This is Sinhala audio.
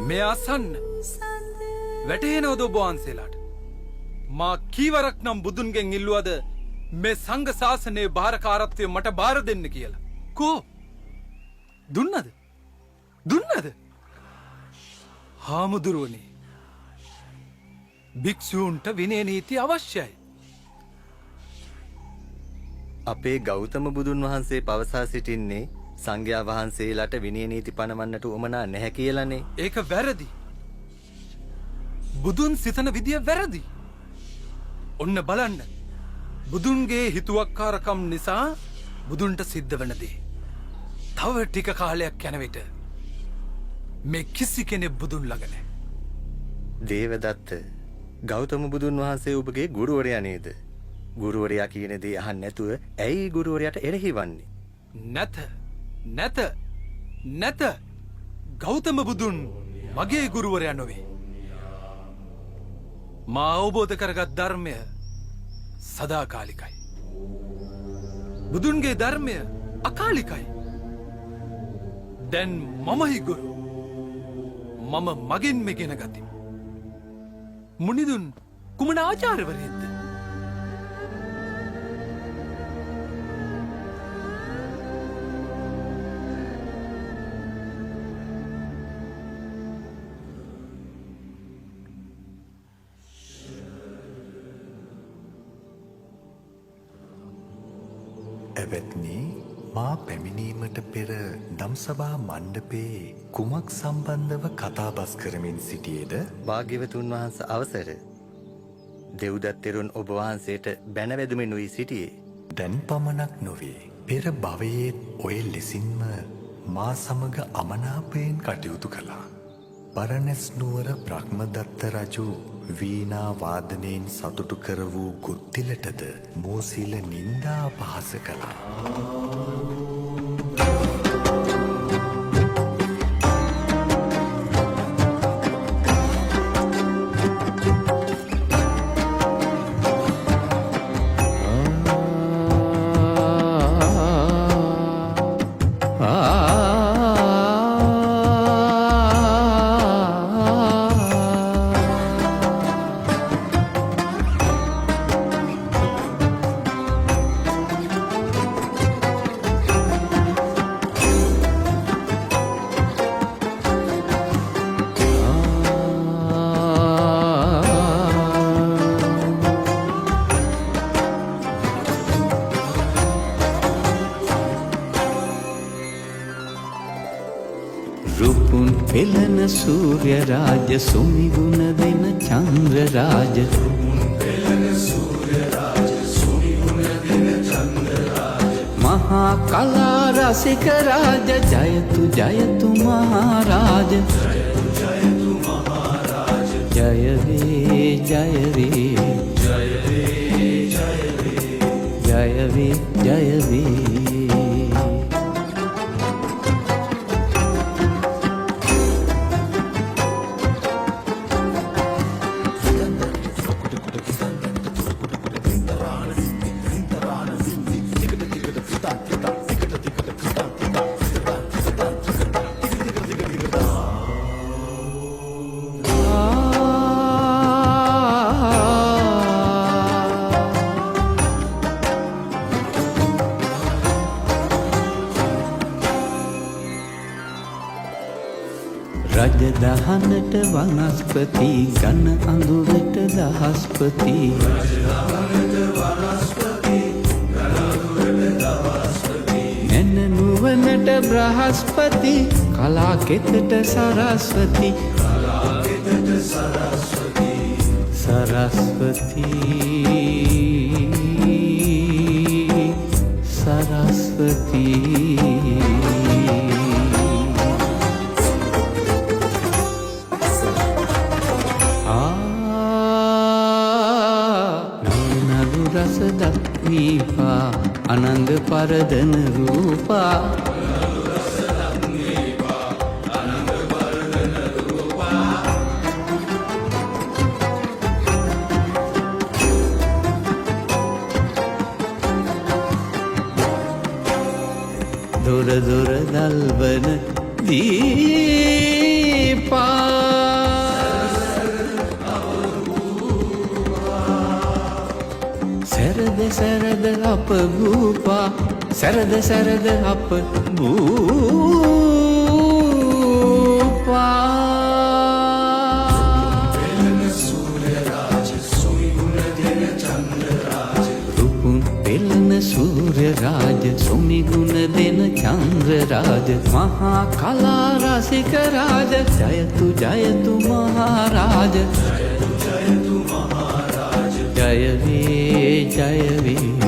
මේ අසන්න වැටහෙනවද ඔබ වහන්සේලාට? මා කීවරක් නම් බුදුන්ගෙන් ඉල්ලුවද මේ සංඝ ශාසනයේ භාරකාරත්වය මට බාර දෙන්න කියලා? කෝ දුන්නද? හාමුදුරුවනේ, භික්ෂූන්ට විනය නීති අවශ්‍යයි. අපේ ගෞතම බුදුන් වහන්සේ පවසා සිටින්නේ සංඝයා වහන්සේලාට විනය නීති පනවන්නට උවමනා නැහැ කියලානේ. ඒක වැරදි. බුදුන් සිතන විදිය වැරදි. ඔන්න බලන්න, බුදුන්ගේ හිතුවක්කාරකම් නිසා බුදුන්ට සිද්ධ වෙන දේ. තව ටික කාලයක් යන විට මේ කිසි කෙනෙක් බුදුන් ළඟ නැහැ. දේවදත්ත, ගෞතම බුදුන් වහන්සේ ඔබගේ ගුරුවරයා නේද? ගුරුවරයා කියන දේ අහන්න නැතුව ඇයි ගුරුවරයාට එරෙහිවන්නේ? නැත. ගෞතම බුදුන් මගේ ගුරුවරයා නොවේ. මා අවබෝධ කරගත් ධර්මය සදාකාලිකයි. බුදුන්ගේ ධර්මය අකාලිකයි. දැන් මමයි ගුරු. මම මගෙන් මෙගෙන ගතිමි. මුනිදුන් කුමන ආචාර්යවරයෙක්ද? එවත්නි, මා පැමිණීමට පෙර දම්සභා මණ්ඩපයේ කුමක් සම්බන්ධව කතාබස් කරමින් සිටියේද? භාග්‍යවතුන් වහන්සේ අවසර. දෙව්දත් තෙරුන් ඔබ වහන්සේට බැනවැදුමිනුයි සිටියේ. දැන් පමණක් නොවේ, පෙර භවයේත් ඔය ලෙසින්ම මා සමග අමනාපයෙන් කටයුතු කළා. බරණැස් නුවර බ්‍රහ්මදත්ත රජු වීණා වාදනයෙන් සතුටු කර වූ ගුත්තිලටද මෝසිල නින්දා පහස කළා. රුපුන් පෙළන සූර්ය රාජ සුමිගුණ දෙන චන්ද්‍ර රාජ මහා කලා රසික රාජ ජයතු ජයතු මහරාජ ජයවේ ජයවේ ජයවේ ජයවේ රජ දහනට වනස්පති ගන අඳුරට දහස්පති නැන නුවනට බ්‍රහස්පති කලා කෙතට සරස්වති සරස්වති සරස්වති රස දක්වීපා අනංග පරදන රූපා දොර දොර දල්වන දී අප භූපා සැරද සැරද අප භූපා රුපුන් පෙළන සූර්ය රාජ සුමිගුණ දෙන චන්ද්‍ර රාජ මහා කලා රසික රාජ ජයතු ජයතු මහරාජ ජය වේ ජය වේ